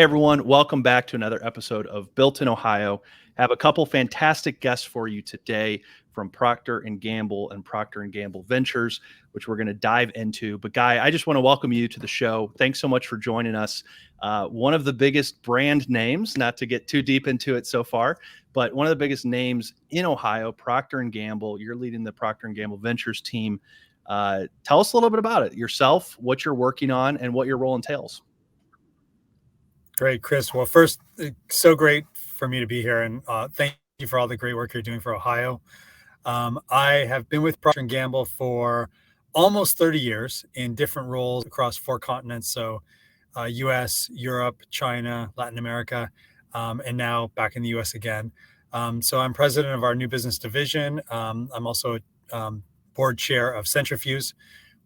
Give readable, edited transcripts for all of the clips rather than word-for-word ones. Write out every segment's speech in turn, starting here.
Hey everyone, welcome back to another episode of Built in Ohio. I have a couple fantastic guests for you today from Procter and Gamble and Procter and Gamble Ventures, which we're going to dive into. But Guy, I just want to welcome you to the show. Thanks so much for joining us. One of the biggest brand names, not to get too deep into it so far, but one of the biggest names in Ohio, Procter and Gamble. You're leading the Procter and Gamble Ventures team. Tell us a little bit about it, yourself, what you're working on, and what your role entails. Great, Chris. Well, first, it's so great for me to be here, and thank you for all the great work you're doing for Ohio. I have been with Procter & Gamble for almost 30 years in different roles across 4 continents, so U.S., Europe, China, Latin America, and now back in the U.S. again. So I'm president of our new business division. I'm also board chair of Cintrifuse,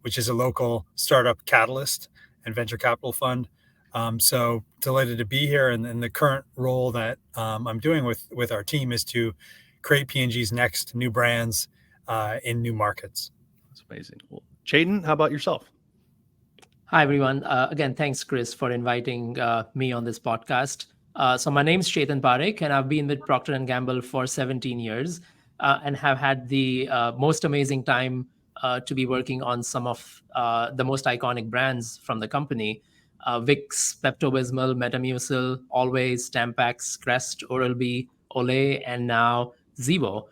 which is a local startup catalyst and venture capital fund. So delighted to be here, and the current role that I'm doing with our team is to create P&G's next new brands in new markets. That's amazing. Well, Chetan, how about yourself? Hi, everyone. Again, thanks, Chris, for inviting me on this podcast. So my name is Chetan Parekh, and I've been with Procter & Gamble for 17 years and have had the most amazing time to be working on some of the most iconic brands from the company. Vicks, Pepto-Bismol, Metamucil, Always, Tampax, Crest, Oral-B, Olay, and now Zevo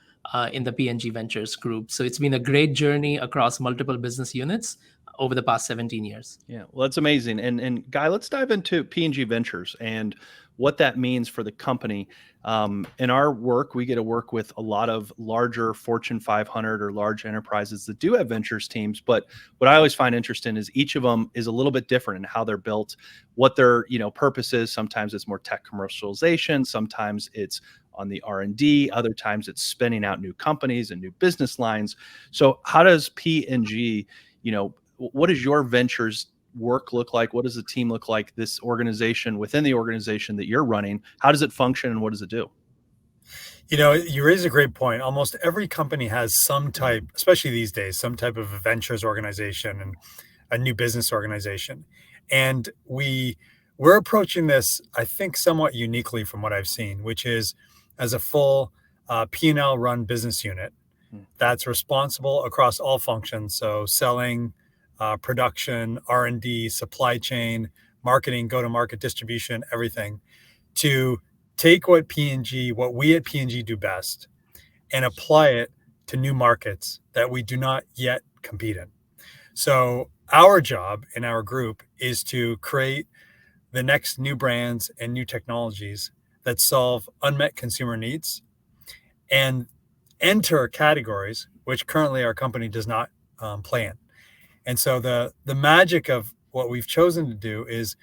in the P&G Ventures group. So it's been a great journey across multiple business units over the past 17 years. Yeah, well, that's amazing. And Guy, let's dive into P&G Ventures and what that means for the company. In our work, we get to work with a lot of larger Fortune 500 or large enterprises that do have ventures teams. But what I always find interesting is each of them is a little bit different in how they're built, what their purpose is. Sometimes it's more tech commercialization. Sometimes it's on the R&D. Other times it's spinning out new companies and new business lines. So how does P&G, what does your ventures work look like? What does the team look like? This organization within the organization that you're running, how does it function and what does it do? You raise a great point. Almost every company has some type, especially these days, some type of a ventures organization and a new business organization. And we're approaching this, I think, somewhat uniquely from what I've seen, which is as a full P&L run business unit that's responsible across all functions. So selling, production, R&D, supply chain, marketing, go-to-market, distribution, everything, to take what we at P&G do best and apply it to new markets that we do not yet compete in. So our job in our group is to create the next new brands and new technologies that solve unmet consumer needs and enter categories which currently our company does not play in. And so the magic of what we've chosen to do is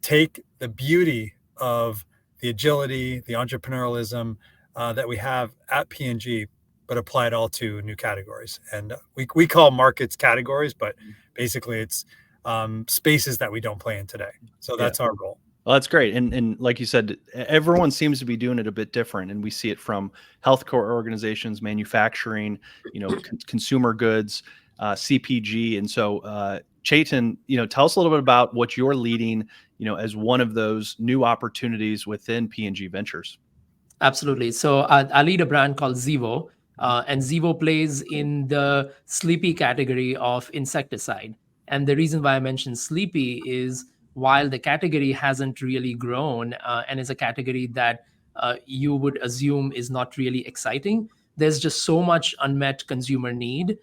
take the beauty of the agility, the entrepreneurialism that we have at P&G, but apply it all to new categories. And we call markets categories, but basically it's spaces that we don't play in today. So that's our goal. Well, that's great. And like you said, everyone seems to be doing it a bit different. And we see it from healthcare organizations, manufacturing, consumer goods, CPG. And so, Chetan, tell us a little bit about what you're leading, as one of those new opportunities within P&G Ventures. Absolutely. So I lead a brand called Zevo, and Zevo plays in the sleepy category of insecticide. And the reason why I mentioned sleepy is while the category hasn't really grown and is a category that you would assume is not really exciting, there's just so much unmet consumer need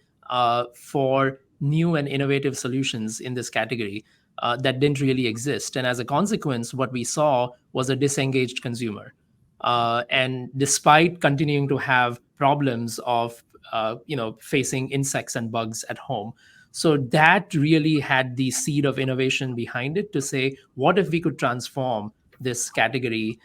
for new and innovative solutions in this category that didn't really exist. And as a consequence, what we saw was a disengaged consumer. And despite continuing to have problems of facing insects and bugs at home, so that really had the seed of innovation behind it to say, what if we could transform this category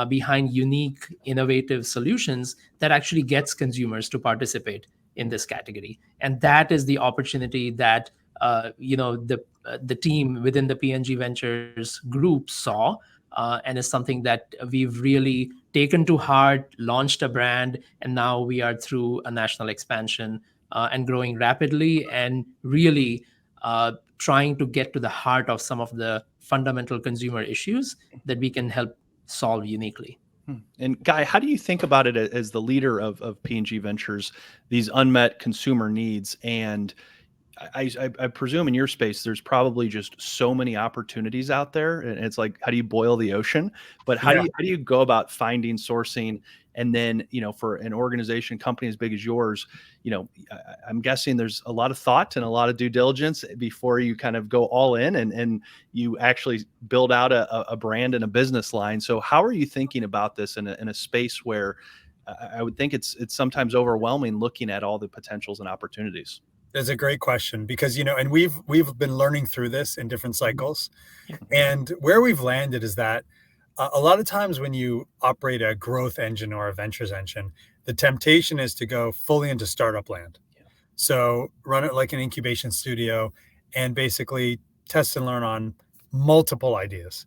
behind unique, innovative solutions that actually gets consumers to participate in this category? And that is the opportunity that the team within the P&G Ventures group saw, and is something that we've really taken to heart, launched a brand, and now we are through a national expansion and growing rapidly and really trying to get to the heart of some of the fundamental consumer issues that we can help solve uniquely. And Guy, how do you think about it as the leader of P&G Ventures, these unmet consumer needs? And I presume in your space, there's probably just so many opportunities out there, and it's like, how do you boil the ocean? But how do you go about finding, sourcing, and then, for an organization, company as big as yours, I'm guessing there's a lot of thought and a lot of due diligence before you kind of go all in and you actually build out a brand and a business line. So how are you thinking about this in a space where I would think it's sometimes overwhelming looking at all the potentials and opportunities? That's a great question because, and we've been learning through this in different cycles. And where we've landed is that a lot of times when you operate a growth engine or a ventures engine, the temptation is to go fully into startup land. So run it like an incubation studio and basically test and learn on multiple ideas.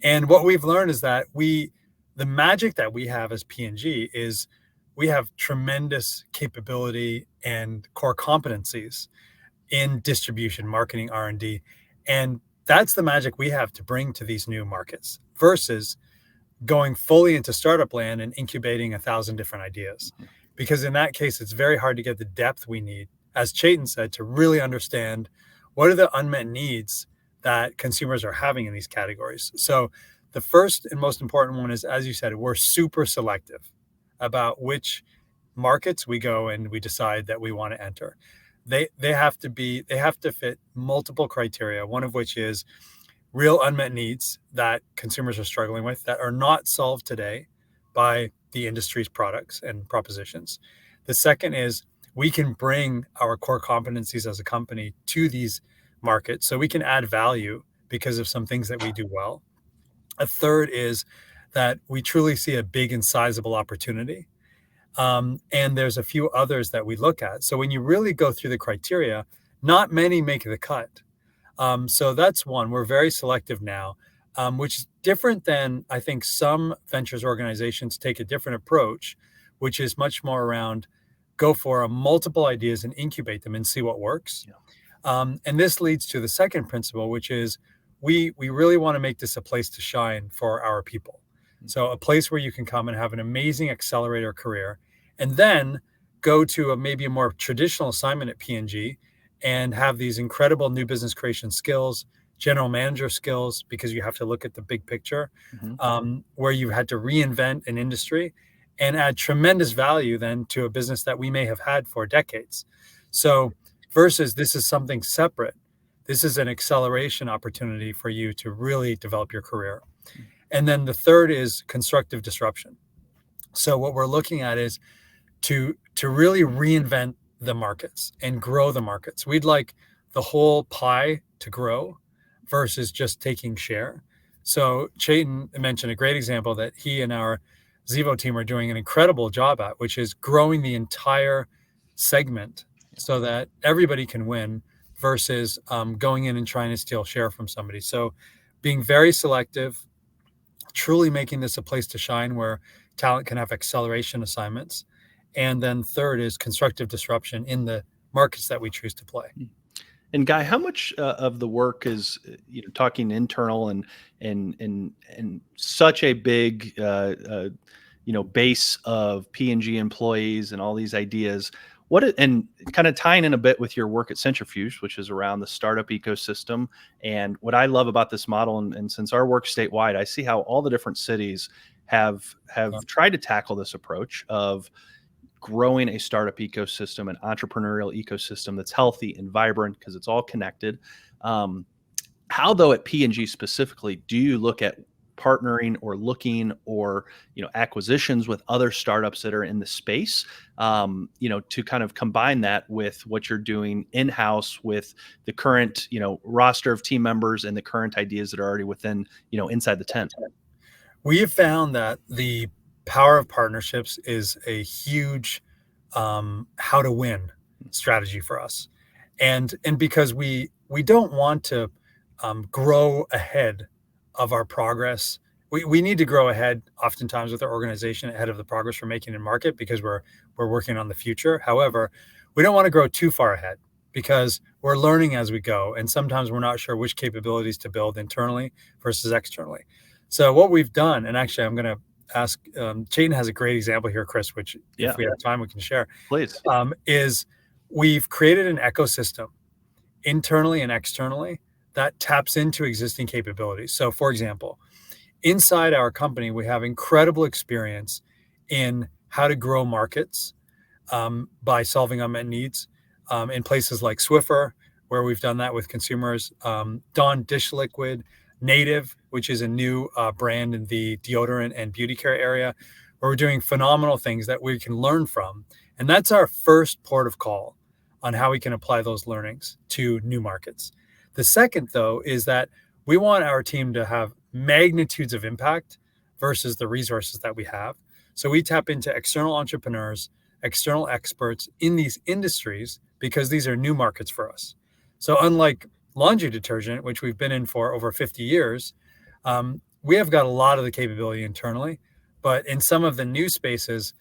And what we've learned is that the magic that we have as P&G is we have tremendous capability and core competencies in distribution, marketing, R&D. And that's the magic we have to bring to these new markets versus going fully into startup land and incubating 1,000 different ideas. Because in that case, it's very hard to get the depth we need, as Chetan said, to really understand what are the unmet needs that consumers are having in these categories. So the first and most important one is, as you said, we're super selective about which markets we go and we decide that we want to enter. They have to fit multiple criteria, one of which is real unmet needs that consumers are struggling with that are not solved today by the industry's products and propositions. The second is we can bring our core competencies as a company to these markets so we can add value because of some things that we do well. A third is that we truly see a big and sizable opportunity. And there's a few others that we look at. So when you really go through the criteria, not many make the cut. So that's one. We're very selective now, which is different than I think some ventures organizations take a different approach, which is much more around go for multiple ideas and incubate them and see what works. And this leads to the second principle, which is we really want to make this a place to shine for our people. So a place where you can come and have an amazing accelerator career and then go to maybe a more traditional assignment at P&G and have these incredible new business creation skills, general manager skills, because you have to look at the big picture, where you had to reinvent an industry and add tremendous value then to a business that we may have had for decades. So versus this is something separate. This is an acceleration opportunity for you to really develop your career. And then the third is constructive disruption. So what we're looking at is to really reinvent the markets and grow the markets. We'd like the whole pie to grow versus just taking share. So Chetan mentioned a great example that he and our Zevo team are doing an incredible job at, which is growing the entire segment so that everybody can win versus going in and trying to steal share from somebody. So being very selective, truly making this a place to shine where talent can have acceleration assignments. And then third is constructive disruption in the markets that we choose to play. And Guy, how much of the work is, talking internal and such a big, base of P&G employees and all these ideas? And kind of tying in a bit with your work at Cintrifuse, which is around the startup ecosystem. And what I love about this model, and since our work statewide, I see how all the different cities have tried to tackle this approach of growing a startup ecosystem, an entrepreneurial ecosystem that's healthy and vibrant because it's all connected. How, though, at P&G specifically, do you look at partnering or looking or acquisitions with other startups that are in the space, to kind of combine that with what you're doing in-house with the current roster of team members and the current ideas that are already within inside the tent? We have found that the power of partnerships is a huge how to win strategy for us, and because we don't want to grow ahead of our progress. We need to grow ahead oftentimes with our organization ahead of the progress we're making in market because we're working on the future. However, we don't want to grow too far ahead because we're learning as we go. And sometimes we're not sure which capabilities to build internally versus externally. So what we've done, and actually I'm going to ask, Chetan has a great example here, Chris, which if we have time, we can share. Please. Is we've created an ecosystem internally and externally that taps into existing capabilities. So for example, inside our company, we have incredible experience in how to grow markets by solving unmet needs in places like Swiffer, where we've done that with consumers, Dawn Dish Liquid, Native, which is a new brand in the deodorant and beauty care area, where we're doing phenomenal things that we can learn from. And that's our first port of call on how we can apply those learnings to new markets. The second, though, is that we want our team to have magnitudes of impact versus the resources that we have. So we tap into external entrepreneurs, external experts in these industries, because these are new markets for us. So unlike laundry detergent, which we've been in for over 50 years, we have got a lot of the capability internally, but in some of the new spaces,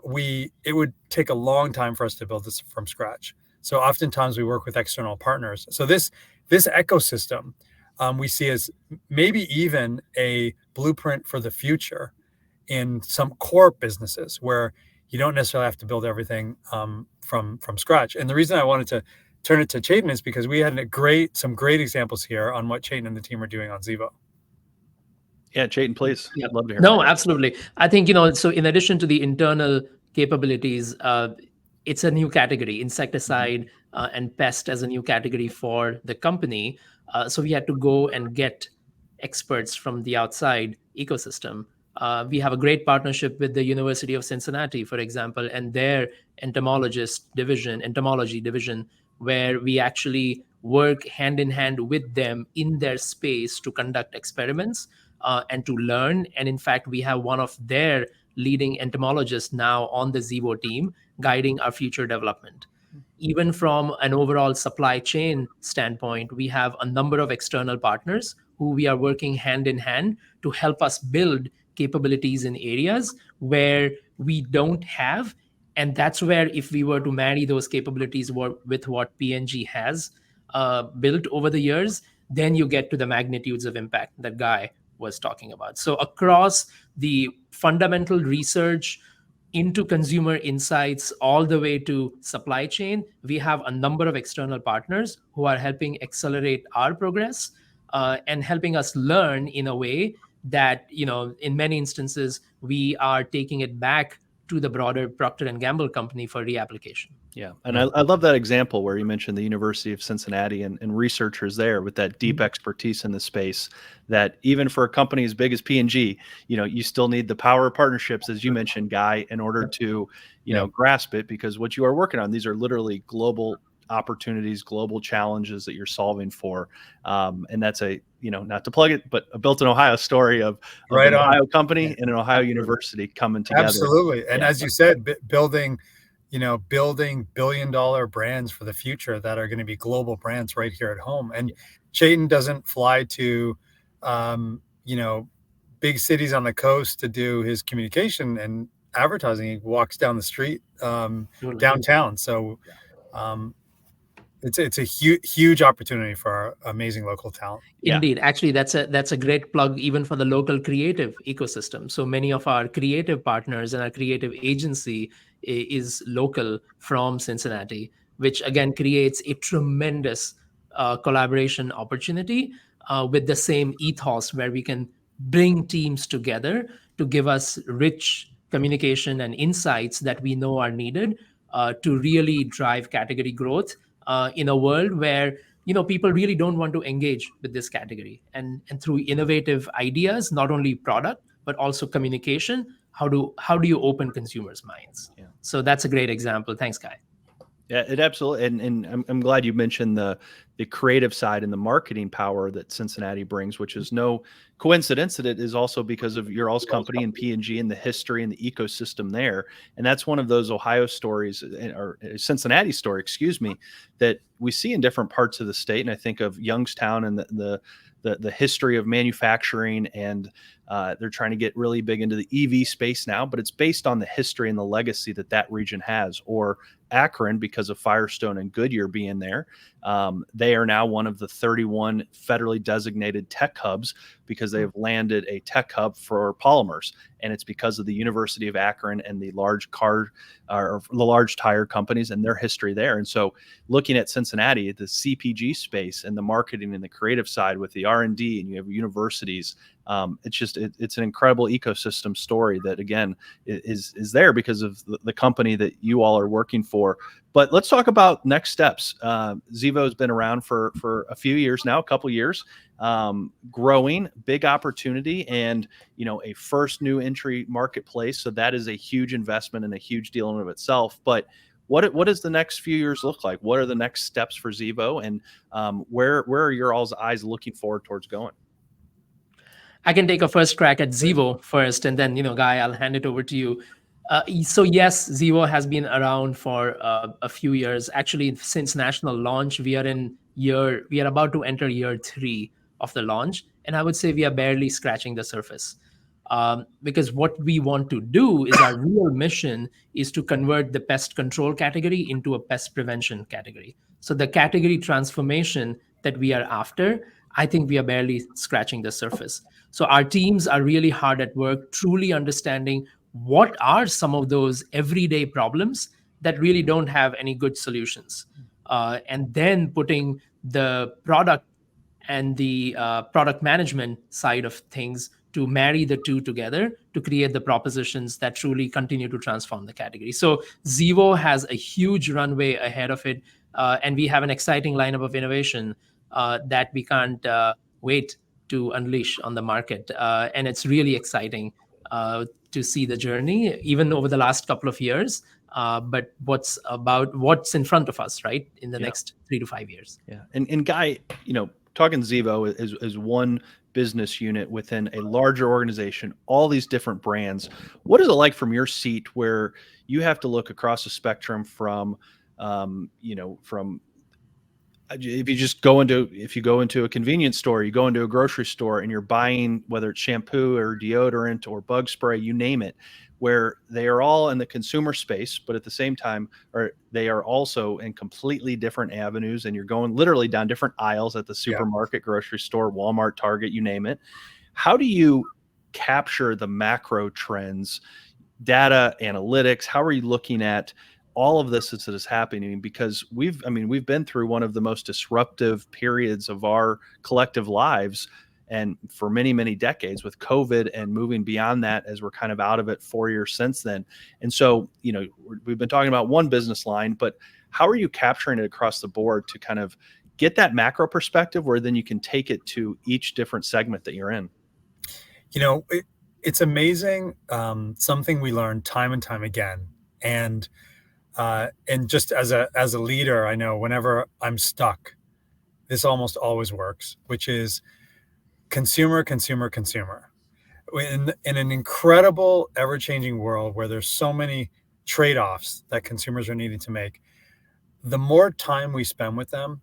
it would take a long time for us to build this from scratch. So oftentimes we work with external partners. So this ecosystem we see as maybe even a blueprint for the future in some core businesses where you don't necessarily have to build everything from scratch. And the reason I wanted to turn it to Chetan is because we had some great examples here on what Chetan and the team are doing on Zevo. Yeah, Chetan, please. Yeah. I'd love to hear. No, absolutely. I think, so in addition to the internal capabilities, it's a new category, insecticide and pest as a new category for the company. So we had to go and get experts from the outside ecosystem. We have a great partnership with the University of Cincinnati, for example, and their entomology division, where we actually work hand in hand with them in their space to conduct experiments and to learn. And in fact, we have one of their leading entomologists now on the Zevo team guiding our future development. Even from an overall supply chain standpoint, we have a number of external partners who we are working hand in hand to help us build capabilities in areas where we don't have. And that's where, if we were to marry those capabilities with what P&G has built over the years, then you get to the magnitudes of impact that Guy was talking about. So across the fundamental research into consumer insights all the way to supply chain, we have a number of external partners who are helping accelerate our progress and helping us learn in a way that, in many instances, we are taking it back to the broader Procter & Gamble company for reapplication. Yeah. And I love that example where you mentioned the University of Cincinnati and researchers there with that deep expertise in the space, that even for a company as big as P&G, you still need the power of partnerships, as you mentioned, Guy, in order to, grasp it, because what you are working on, these are literally global opportunities, global challenges that you're solving for. And that's not to plug it, but a Built in Ohio story of an Ohio company and an Ohio university coming together. Absolutely. And as you said, building billion-dollar brands for the future that are going to be global brands right here at home. And Chetan doesn't fly to, big cities on the coast to do his communication and advertising. He walks down the street downtown. So it's a huge opportunity for our amazing local talent. Indeed. Yeah. Actually, that's a great plug even for the local creative ecosystem. So many of our creative partners and our creative agency is local from Cincinnati, which again creates a tremendous collaboration opportunity with the same ethos, where we can bring teams together to give us rich communication and insights that we know are needed to really drive category growth in a world where people really don't want to engage with this category. And through innovative ideas, not only product but also communication, how do you open consumers' minds? Yeah. So that's a great example. Thanks, Guy. Yeah, it absolutely, and I'm glad you mentioned the creative side and the marketing power that Cincinnati brings, which is no coincidence that it is also because of your all's company and P&G and the history and the ecosystem there. And that's one of those Ohio stories, or Cincinnati story, excuse me, that we see in different parts of the state. And I think of Youngstown and the history of manufacturing and They're trying to get really big into the EV space now, but it's based on the history and the legacy that that region has. Or Akron, because of Firestone and Goodyear being there, they are now one of the 31 federally designated tech hubs because they have landed a tech hub for polymers. And it's because of the University of Akron and the large or the large tire companies and their history there. And so looking at Cincinnati, the CPG space and the marketing and the creative side with the R&D, and you have universities, it's an incredible ecosystem story that, again, is there because of the company that you all are working for. But let's talk about next steps. Zevo has been around for a few years now, a couple years, growing, big opportunity, and a first new entry marketplace. So that is a huge investment and a huge deal in and of itself. But what does the next few years look like? What are the next steps for Zevo, and where are your all's eyes looking forward towards going? I can take a first crack at Zevo first, and then, Guy, I'll hand it over to you. So yes, Zevo has been around for a few years. Actually, since national launch, we are about to enter year 3 of the launch, and I would say we are barely scratching the surface. Because what we want to do is, our real mission is to convert the pest control category into a pest prevention category. So the category transformation that we are after, I think we are barely scratching the surface. So our teams are really hard at work, truly understanding what are some of those everyday problems that really don't have any good solutions. And then putting the product and the product management side of things to marry the two together to create the propositions that truly continue to transform the category. So Zevo has a huge runway ahead of it, and we have an exciting lineup of innovation that we can't wait to unleash on the market. And it's really exciting to see the journey, even over the last couple of years, but what's in front of us, right, in the next 3 to 5 years. Yeah. And Guy, talking Zevo is one business unit within a larger organization, all these different brands. What is it like from your seat, where you have to look across the spectrum from, if you go into a convenience store, you go into a grocery store, and you're buying, whether it's shampoo or deodorant or bug spray, you name it, where they are all in the consumer space, but at the same time, they are also in completely different avenues, and you're going literally down different aisles at the supermarket, grocery store, Walmart, Target, you name it. How do you capture the macro trends, data, analytics? How are you looking at all of this that is happening? Because we've been through one of the most disruptive periods of our collective lives, and for many, many decades, with COVID, and moving beyond that as we're kind of out of it 4 years since then. And so, we've been talking about one business line, but how are you capturing it across the board to kind of get that macro perspective, where then you can take it to each different segment that you're in? It's amazing. Something we learn time and time again. And just as a leader, I know whenever I'm stuck, this almost always works, which is consumer. In an incredible, ever-changing world where there's so many trade-offs that consumers are needing to make, the more time we spend with them,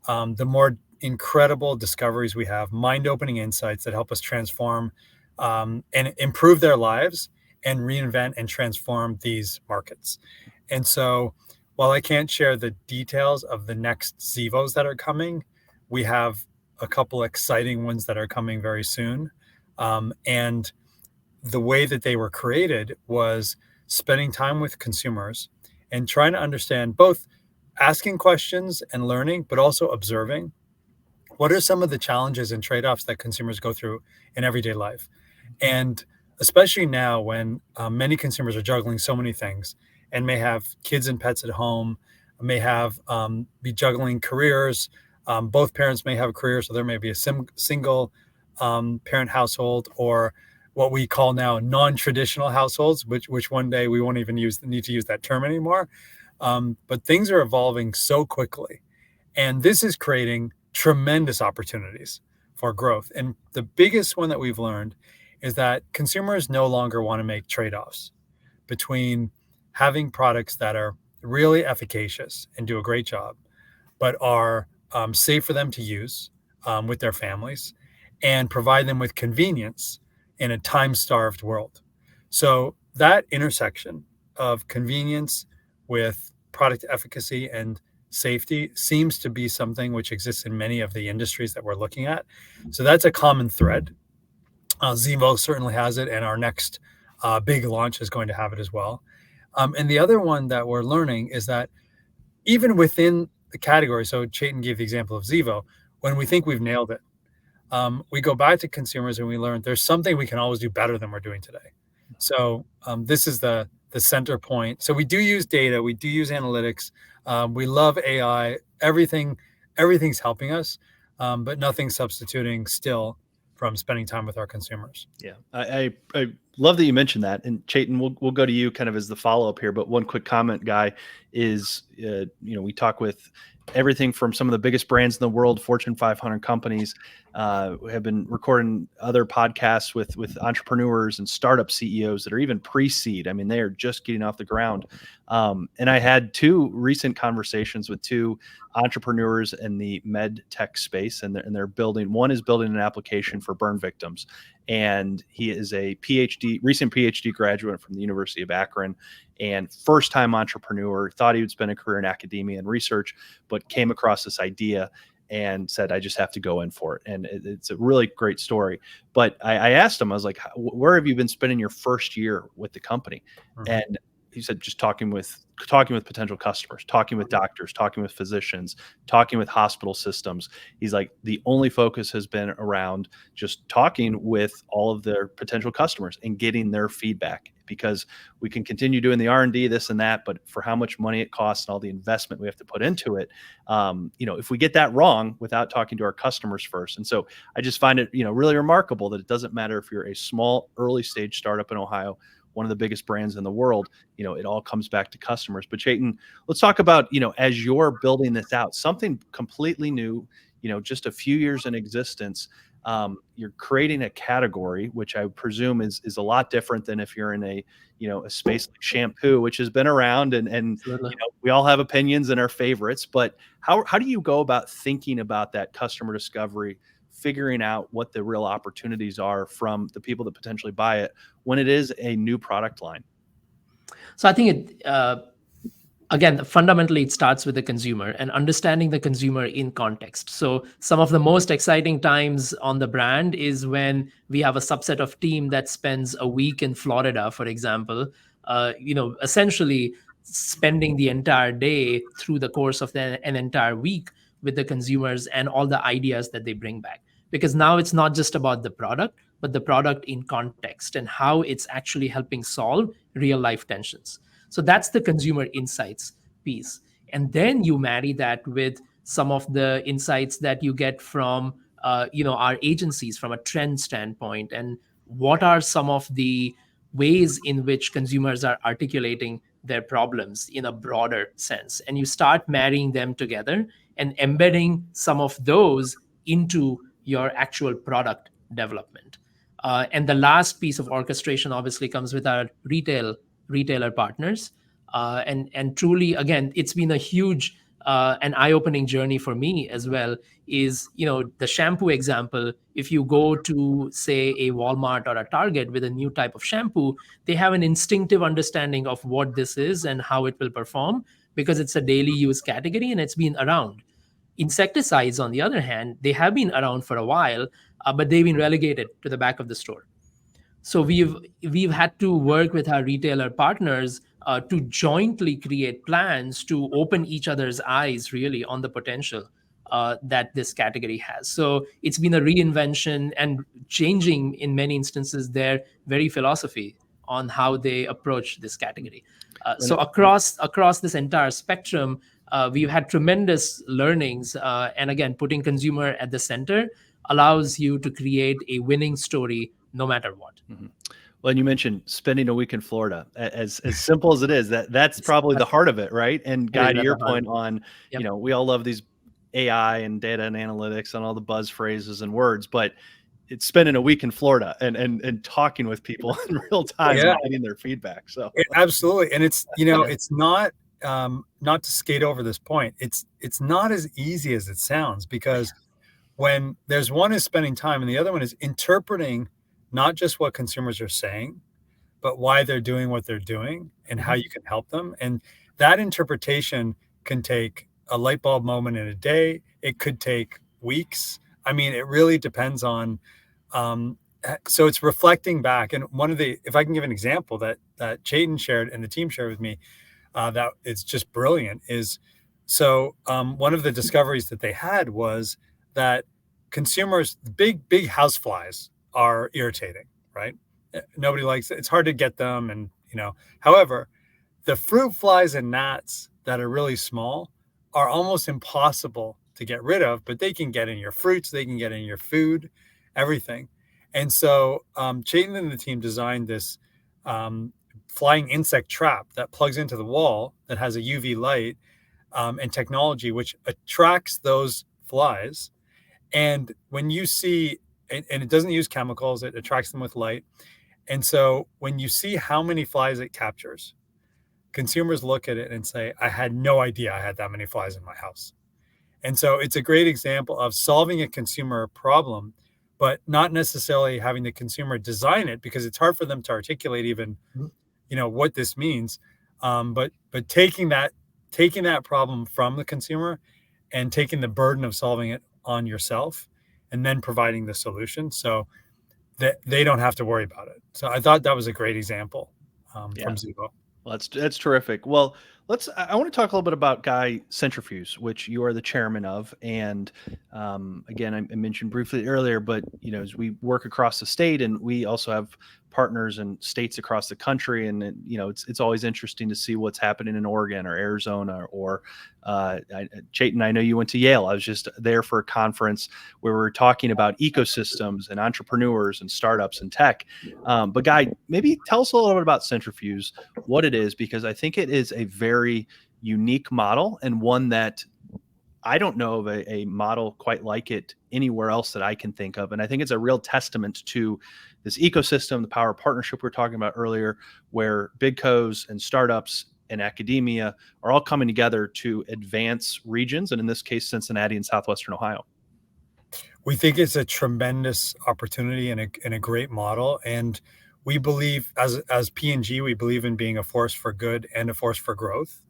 the more incredible discoveries we have, mind-opening insights that help us transform and improve their lives and reinvent and transform these markets. And so, while I can't share the details of the next Zevos that are coming, we have a couple exciting ones that are coming very soon. And the way that they were created was spending time with consumers and trying to understand, both asking questions and learning, but also observing what are some of the challenges and trade-offs that consumers go through in everyday life. And especially now, when many consumers are juggling so many things and may have kids and pets at home, may have be juggling careers. Both parents may have a career, so there may be a single parent household, or what we call now non-traditional households, which one day we won't even need to use that term anymore. But things are evolving so quickly, and this is creating tremendous opportunities for growth. And the biggest one that we've learned is that consumers no longer want to make trade-offs between having products that are really efficacious and do a great job, but are safe for them to use with their families, and provide them with convenience in a time-starved world. So that intersection of convenience with product efficacy and safety seems to be something which exists in many of the industries that we're looking at. So that's a common thread. Zevo certainly has it, and our next big launch is going to have it as well. And the other one that we're learning is that even within the category, so Chetan gave the example of Zevo, when we think we've nailed it, we go back to consumers and we learn there's something we can always do better than we're doing today. So this is the center point. So we do use data, we do use analytics, we love AI, everything's helping us, but nothing's substituting still from spending time with our consumers. Yeah, I love that you mentioned that. And Chetan, we'll go to you kind of as the follow-up here, but one quick comment, Guy, is, we talk with everything from some of the biggest brands in the world, Fortune 500 companies. We have been recording other podcasts with entrepreneurs and startup CEOs that are even pre-seed. I mean, they are just getting off the ground. And I had two recent conversations with two entrepreneurs in the med tech space, and they're building. One is building an application for burn victims, and he is a recent PhD graduate from the University of Akron, and first-time entrepreneur. Thought he would spend a career in academia and research, but came across this idea and said, I just have to go in for it. And it's a really great story. But I asked him, I was like, where have you been spending your first year with the company? Mm-hmm. And he said, just talking with potential customers, talking with doctors, talking with physicians, talking with hospital systems. He's like, the only focus has been around just talking with all of their potential customers and getting their feedback, because we can continue doing the R&D, this and that, but for how much money it costs and all the investment we have to put into it, if we get that wrong without talking to our customers first. And so I just find it, really remarkable that it doesn't matter if you're a small early stage startup in Ohio, one of the biggest brands in the world, it all comes back to customers. But Chetan, let's talk about, as you're building this out, something completely new, just a few years in existence, you're creating a category, which I presume is a lot different than if you're in a space like shampoo, which has been around and we all have opinions and our favorites, but how do you go about thinking about that customer discovery, figuring out what the real opportunities are from the people that potentially buy it when it is a new product line? So I think again, fundamentally, it starts with the consumer and understanding the consumer in context. So some of the most exciting times on the brand is when we have a subset of team that spends a week in Florida, for example, essentially spending the entire day through the course of an entire week with the consumers and all the ideas that they bring back. Because now it's not just about the product, but the product in context and how it's actually helping solve real life tensions. So that's the consumer insights piece. And then you marry that with some of the insights that you get from, our agencies from a trend standpoint. And what are some of the ways in which consumers are articulating their problems in a broader sense? And you start marrying them together and embedding some of those into your actual product development. And the last piece of orchestration obviously comes with our retailer partners. And truly, again, it's been a huge and eye-opening journey for me as well, is, the shampoo example. If you go to, say, a Walmart or a Target with a new type of shampoo, they have an instinctive understanding of what this is and how it will perform, because it's a daily use category and it's been around. Insecticides, on the other hand, they have been around for a while, but they've been relegated to the back of the store. So we've had to work with our retailer partners to jointly create plans to open each other's eyes really on the potential that this category has. So it's been a reinvention and changing in many instances their very philosophy on how they approach this category. So across this entire spectrum, we've had tremendous learnings. And again, putting consumer at the center allows you to create a winning story no matter what. Mm-hmm. Well, and you mentioned spending a week in Florida. As simple as it is, that's probably the heart of it, right? And Guy, to your point on, we all love these AI and data and analytics and all the buzz phrases and words, but it's spending a week in Florida and talking with people in real time and getting their feedback. So absolutely. And it's, it's not to skate over this point. It's not as easy as it sounds, because when there's one is spending time and the other one is interpreting not just what consumers are saying, but why they're doing what they're doing and how you can help them. And that interpretation can take a light bulb moment in a day. It could take weeks. I mean, it really depends on, so it's reflecting back. And if I can give an example that Chetan shared and the team shared with me, that it's just brilliant is, so one of the discoveries that they had was that consumers, big house flies are irritating, right? Nobody likes it. It's hard to get them. And, however, the fruit flies and gnats that are really small are almost impossible to get rid of, but they can get in your fruits, they can get in your food, everything. And so Chetan and the team designed this flying insect trap that plugs into the wall that has a UV light and technology which attracts those flies. And when you see, and it doesn't use chemicals, it attracts them with light. And so when you see how many flies it captures, consumers look at it and say, I had no idea I had that many flies in my house. And so it's a great example of solving a consumer problem, but not necessarily having the consumer design it, because it's hard for them to articulate even, what this means. But taking that problem from the consumer and taking the burden of solving it on yourself and then providing the solution so that they don't have to worry about it. So I thought that was a great example from Zevo. Well, that's terrific. Well, I want to talk a little bit about Guy Cintrifuse, which you are the chairman of. And again, I mentioned briefly earlier, but as we work across the state, and we also have partners in states across the country, and it's always interesting to see what's happening in Oregon or Arizona or Chetan, I know you went to Yale. I was just there for a conference where we were talking about ecosystems and entrepreneurs and startups and tech. But Guy, maybe tell us a little bit about Cintrifuse, what it is, because I think it is a very unique model and one that I don't know of a model quite like it anywhere else that I can think of. And I think it's a real testament to this ecosystem, the power of partnership we were talking about earlier, where big co's and startups and academia are all coming together to advance regions, and in this case, Cincinnati and Southwestern Ohio. We think it's a tremendous opportunity and a great model. And we believe as P&G, we believe in being a force for good and a force for growth.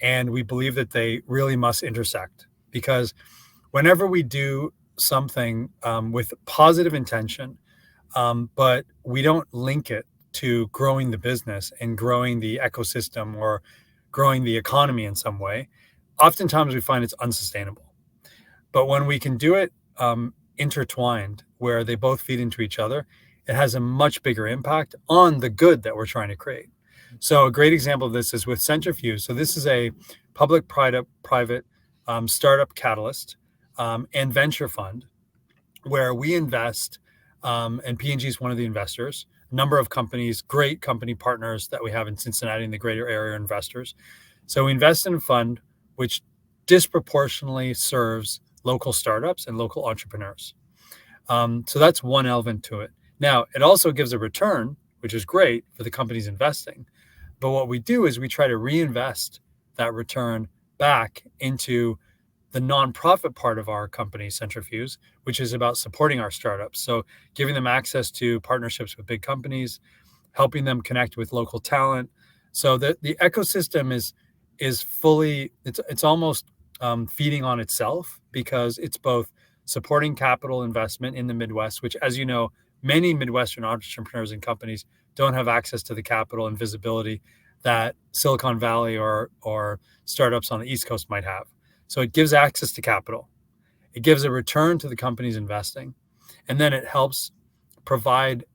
And we believe that they really must intersect, because whenever we do something with positive intention, but we don't link it to growing the business and growing the ecosystem or growing the economy in some way, oftentimes we find it's unsustainable. But when we can do it intertwined, where they both feed into each other, it has a much bigger impact on the good that we're trying to create. So a great example of this is with Cintrifuse. So this is a public-private startup catalyst and venture fund where we invest, and P&G is one of the investors. A number of companies, great company partners that we have in Cincinnati and the greater area investors. So we invest in a fund which disproportionately serves local startups and local entrepreneurs. So that's one element to it. Now, it also gives a return, which is great for the companies investing. But what we do is we try to reinvest that return back into the nonprofit part of our company, Cintrifuse, which is about supporting our startups. So giving them access to partnerships with big companies, helping them connect with local talent. So the ecosystem is fully, it's almost feeding on itself, because it's both supporting capital investment in the Midwest, which, as you know, many Midwestern entrepreneurs and companies don't have access to the capital and visibility that Silicon Valley or startups on the East Coast might have. So it gives access to capital. It gives a return to the companies investing. And then it helps provide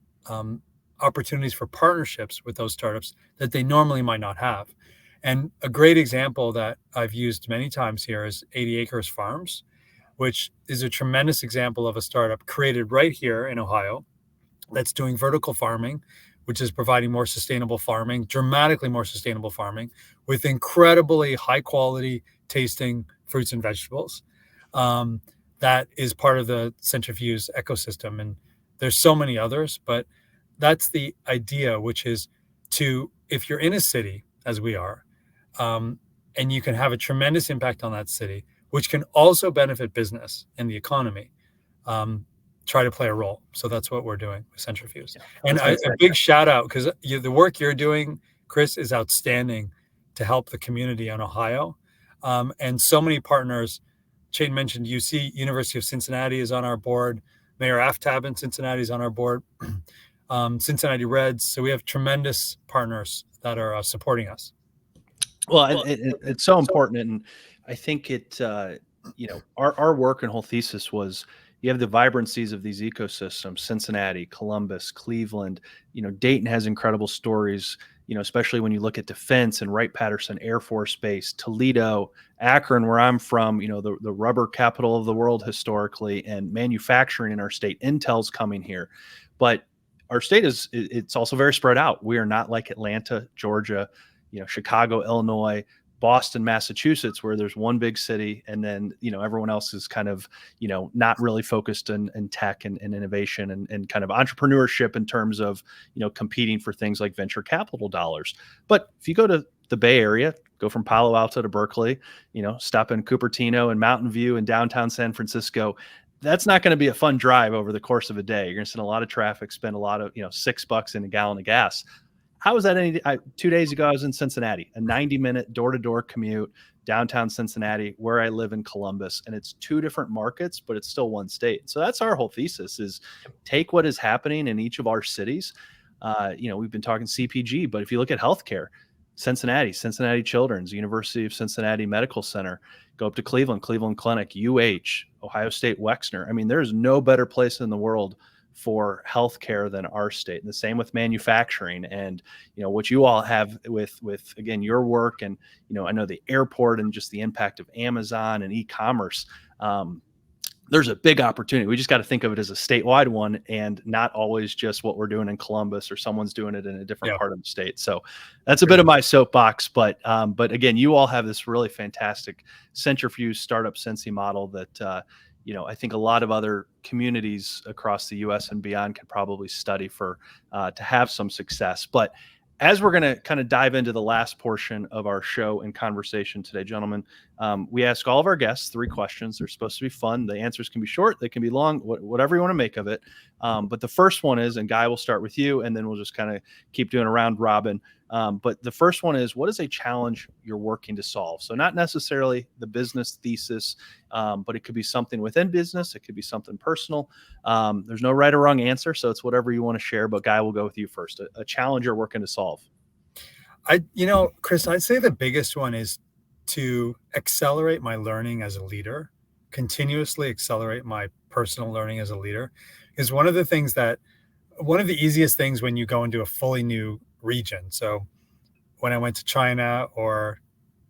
opportunities for partnerships with those startups that they normally might not have. And a great example that I've used many times here is 80 Acres Farms, which is a tremendous example of a startup created right here in Ohio that's doing vertical farming, which is providing more sustainable farming, dramatically more sustainable farming, with incredibly high quality tasting fruits and vegetables. That is part of the Cintrifuse ecosystem. And there's so many others, but that's the idea, which is if you're in a city, as we are, and you can have a tremendous impact on that city, which can also benefit business and the economy. try to play a role. So that's what we're doing with Cintrifuse. Yeah, And that's a big shout out, because the work you're doing, Chris, is outstanding to help the community in Ohio. And so many partners. Chetan mentioned UC, University of Cincinnati is on our board. Mayor Aftab in Cincinnati is on our board. Cincinnati Reds. So we have tremendous partners that are supporting us. Well, it's so important. And I think it, our work and whole thesis was, you have the vibrancies of these ecosystems: Cincinnati, Columbus, Cleveland. Dayton has incredible stories, especially when you look at defense and Wright-Patterson Air Force Base, Toledo, Akron, where I'm from, the rubber capital of the world historically, and manufacturing in our state. Intel's coming here. But our state it's also very spread out. We are not like Atlanta, Georgia, Chicago, Illinois, Boston, Massachusetts, where there's one big city, and then everyone else is kind of not really focused in tech and innovation and kind of entrepreneurship in terms of competing for things like venture capital dollars. But if you go to the Bay Area, go from Palo Alto to Berkeley, stop in Cupertino and Mountain View and downtown San Francisco, that's not going to be a fun drive over the course of a day. You're going to spend a lot of traffic, spend a lot of $6 in a gallon of gas. How was that 2 days ago? I was in Cincinnati, a 90-minute door-to-door commute, downtown Cincinnati, where I live in Columbus, and it's two different markets, but it's still one state. So that's our whole thesis: is take what is happening in each of our cities. We've been talking CPG, but if you look at healthcare, Cincinnati Children's, University of Cincinnati Medical Center, go up to Cleveland Clinic, Ohio State Wexner. I mean, there's no better place in the world for healthcare than our state. And the same with manufacturing, and what you all have with again your work, and I know the airport and just the impact of Amazon and e-commerce. There's a big opportunity. We just got to think of it as a statewide one, and not always just what we're doing in Columbus or someone's doing it in a different part of the state. So that's a bit of my soapbox, but again, you all have this really fantastic Cintrifuse startup Cincy model that I think a lot of other communities across the U.S. and beyond could probably study for to have some success. But as we're going to kind of dive into the last portion of our show and conversation today, gentlemen, we ask all of our guests 3 questions. They're supposed to be fun. The answers can be short, they can be long, whatever you want to make of it. But the first one is, and Guy, we'll start with you, and then we'll just kind of keep doing a round robin. But the first one is, what is a challenge you're working to solve? So not necessarily the business thesis, but it could be something within business. It could be something personal. There's no right or wrong answer. So it's whatever you want to share, but Guy, we'll go with you first. A challenge you're working to solve. Chris, I'd say the biggest one is to accelerate my learning as a leader, continuously accelerate my personal learning as a leader. Is one of the easiest things when you go into a fully new region. So when I went to China or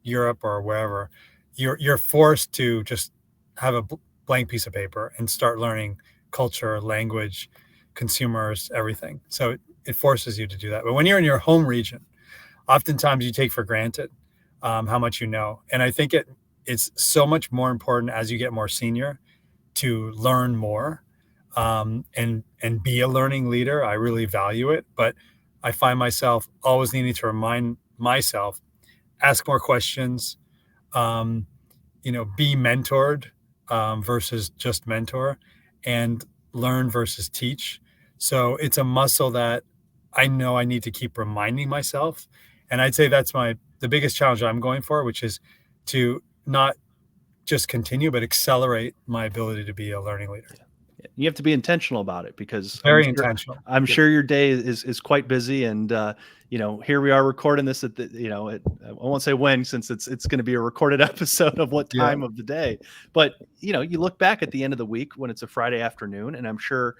Europe or wherever, you're forced to just have a blank piece of paper and start learning culture, language, consumers, everything. So it forces you to do that. But when you're in your home region, oftentimes you take for granted how much you know. And I think it's so much more important as you get more senior to learn more and be a learning leader. I really value it, but I find myself always needing to remind myself, ask more questions, be mentored versus just mentor, and learn versus teach. So it's a muscle that I know I need to keep reminding myself. And I'd say that's the biggest challenge I'm going for, which is to not just continue, but accelerate my ability to be a learning leader. You have to be intentional about it, because intentional. I'm sure your day is quite busy, and here we are recording this at I won't say when, since it's going to be a recorded episode of what time of the day, but you look back at the end of the week when it's a Friday afternoon, and I'm sure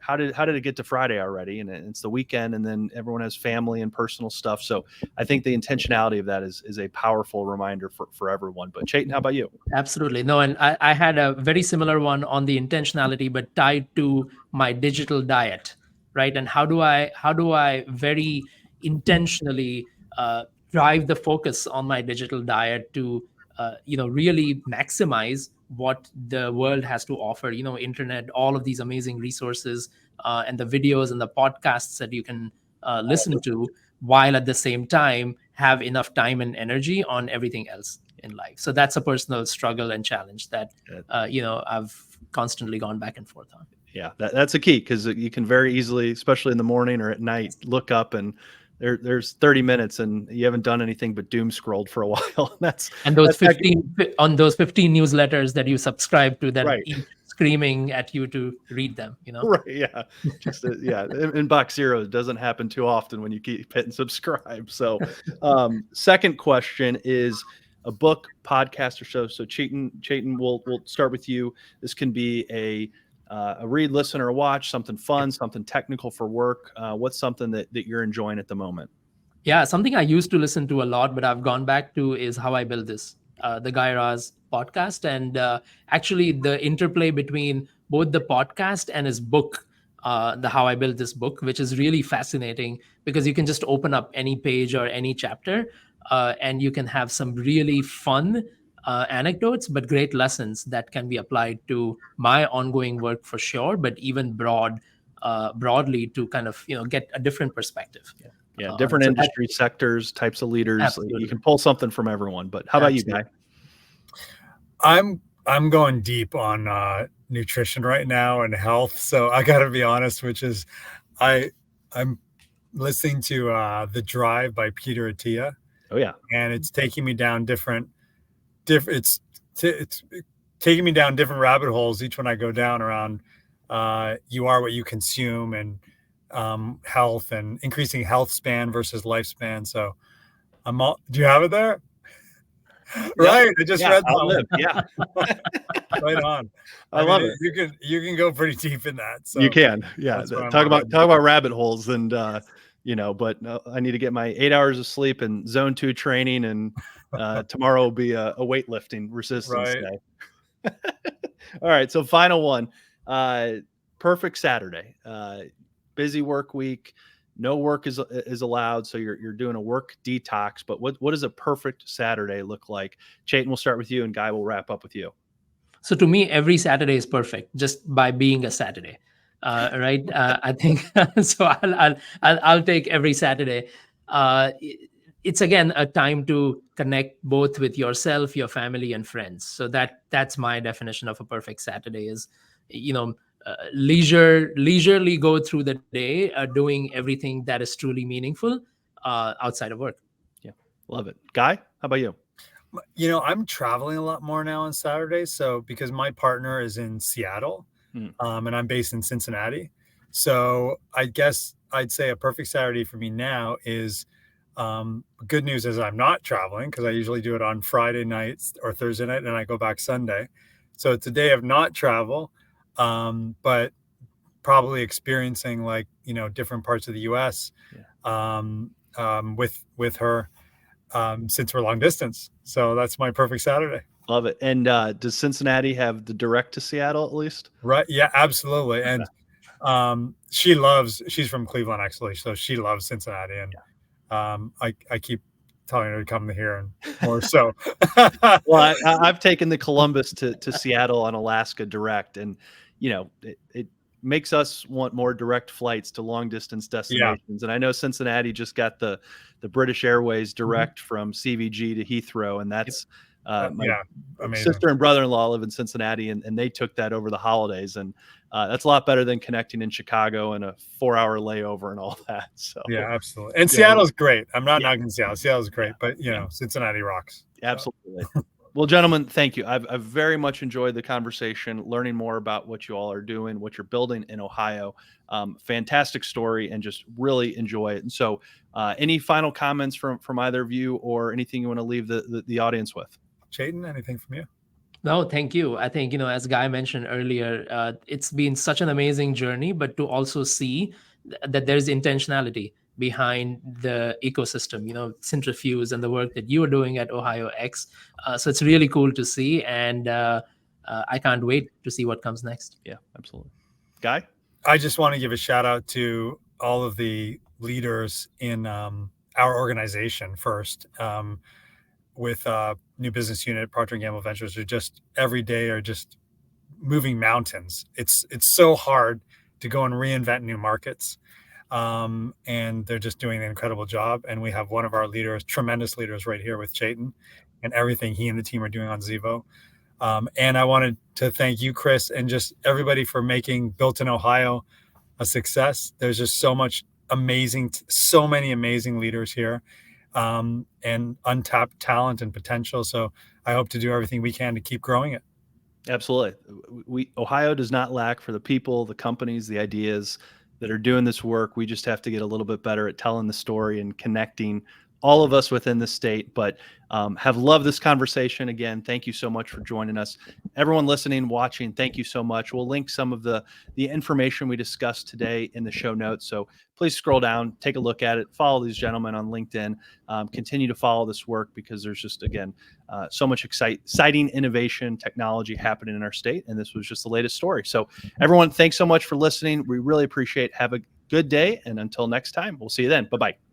how did it get to Friday already? And it's the weekend, and then everyone has family and personal stuff. So I think the intentionality of that is a powerful reminder for everyone. But Chetan, how about you? Absolutely. No, and I had a very similar one on the intentionality, but tied to my digital diet, right? And how do I very intentionally drive the focus on my digital diet to really maximize what the world has to offer, internet, all of these amazing resources, and the videos and the podcasts that you can listen to, while at the same time have enough time and energy on everything else in life. So that's a personal struggle and challenge that, I've constantly gone back and forth on. Yeah, that's a key, because you can very easily, especially in the morning or at night, look up and there's 30 minutes and you haven't done anything but doom scrolled for a while. And those that's 15 on those 15 newsletters that you subscribe to that right. each screaming at you to read them, Right. Yeah. Just yeah. Inbox zero doesn't happen too often when you keep hitting subscribe. So, second question is a book, podcast, or show. So Chetan, we'll start with you. This can be a read, listen, or watch, something fun, something technical for work. What's something that you're enjoying at the moment? Yeah, something I used to listen to a lot, but I've gone back to is How I Built This, the Guy Raz podcast. And actually, the interplay between both the podcast and his book, the How I Built This book, which is really fascinating because you can just open up any page or any chapter and you can have some really fun anecdotes, but great lessons that can be applied to my ongoing work for sure, but even broadly to kind of get a different perspective. Yeah, different industry sectors, types of leaders. Absolutely. You can pull something from everyone. But how about you, Guy? I'm going deep on nutrition right now and health. So I got to be honest, which is I'm listening to The Drive by Peter Attia. Oh yeah, and it's taking me down it's taking me down different rabbit holes each one I go down around. You are what you consume, and health and increasing health span versus lifespan. So do you have it there? Right. I just read that. Yeah. Right on. I love it. You can go pretty deep in that. So you can. Yeah. Talk about rabbit holes and but I need to get my 8 hours of sleep and zone 2 training, and tomorrow will be a weightlifting resistance day. All right. So final one, perfect Saturday, busy work week. No work is allowed. So you're doing a work detox, but what does a perfect Saturday look like? Chetan, we'll start with you, and Guy will wrap up with you. So to me, every Saturday is perfect just by being a Saturday. Right. I think so. I'll take every Saturday. It's again a time to connect both with yourself, your family, and friends. So that's my definition of a perfect Saturday is, leisurely go through the day, doing everything that is truly meaningful outside of work. Yeah, love it. Guy, how about you? I'm traveling a lot more now on Saturdays. So because my partner is in Seattle, and I'm based in Cincinnati. So I guess I'd say a perfect Saturday for me now is good news is I'm not traveling, because I usually do it on Friday nights or Thursday night, and I go back Sunday. So it's a day of not travel, but probably experiencing different parts of the US with her since we're long distance. So that's my perfect Saturday. Love it. And does Cincinnati have the direct to Seattle at least? Right. Yeah, absolutely. And she's from Cleveland actually, so she loves Cincinnati, and I keep telling her to come here and more. So well, I've taken the Columbus to Seattle on Alaska direct, and it makes us want more direct flights to long distance destinations. And I know Cincinnati just got the British Airways direct from CVG to Heathrow, and that's my sister and brother-in-law live in Cincinnati, and they took that over the holidays, and that's a lot better than connecting in Chicago and a 4-hour layover and all that. So yeah, absolutely. And Seattle's great. I'm not knocking Seattle. Seattle's great, but Cincinnati rocks. Absolutely. Well, gentlemen, thank you. I've very much enjoyed the conversation, learning more about what you all are doing, what you're building in Ohio. Fantastic story, and just really enjoy it. And so any final comments from either of you, or anything you want to leave the audience with? Chetan, anything from you? No, thank you. I think, as Guy mentioned earlier, it's been such an amazing journey, but to also see that there's intentionality behind the ecosystem, Cintrifuse and the work that you are doing at Ohio X. So it's really cool to see, and I can't wait to see what comes next. Yeah, absolutely. Guy? I just want to give a shout out to all of the leaders in our organization first. With new business unit, Procter Gamble Ventures, are just every day are just moving mountains. It's so hard to go and reinvent new markets. And they're just doing an incredible job. And we have one of our leaders, tremendous leaders right here with Chetan, and everything he and the team are doing on Zevo. And I wanted to thank you, Chris, and just everybody for making Built in Ohio a success. There's just so many amazing leaders here, and untapped talent and potential. So I hope to do everything we can to keep growing it. Absolutely. Ohio does not lack for the people, the companies, the ideas that are doing this work. We just have to get a little bit better at telling the story and connecting all of us within the state. But have loved this conversation. Again, thank you so much for joining us. Everyone listening, watching, thank you so much. We'll link some of the information we discussed today in the show notes. So please scroll down, take a look at it, follow these gentlemen on LinkedIn, continue to follow this work, because there's just, again, so much exciting innovation, technology happening in our state. And this was just the latest story. So everyone, thanks so much for listening. We really appreciate it. Have a good day. And until next time, we'll see you then. Bye-bye.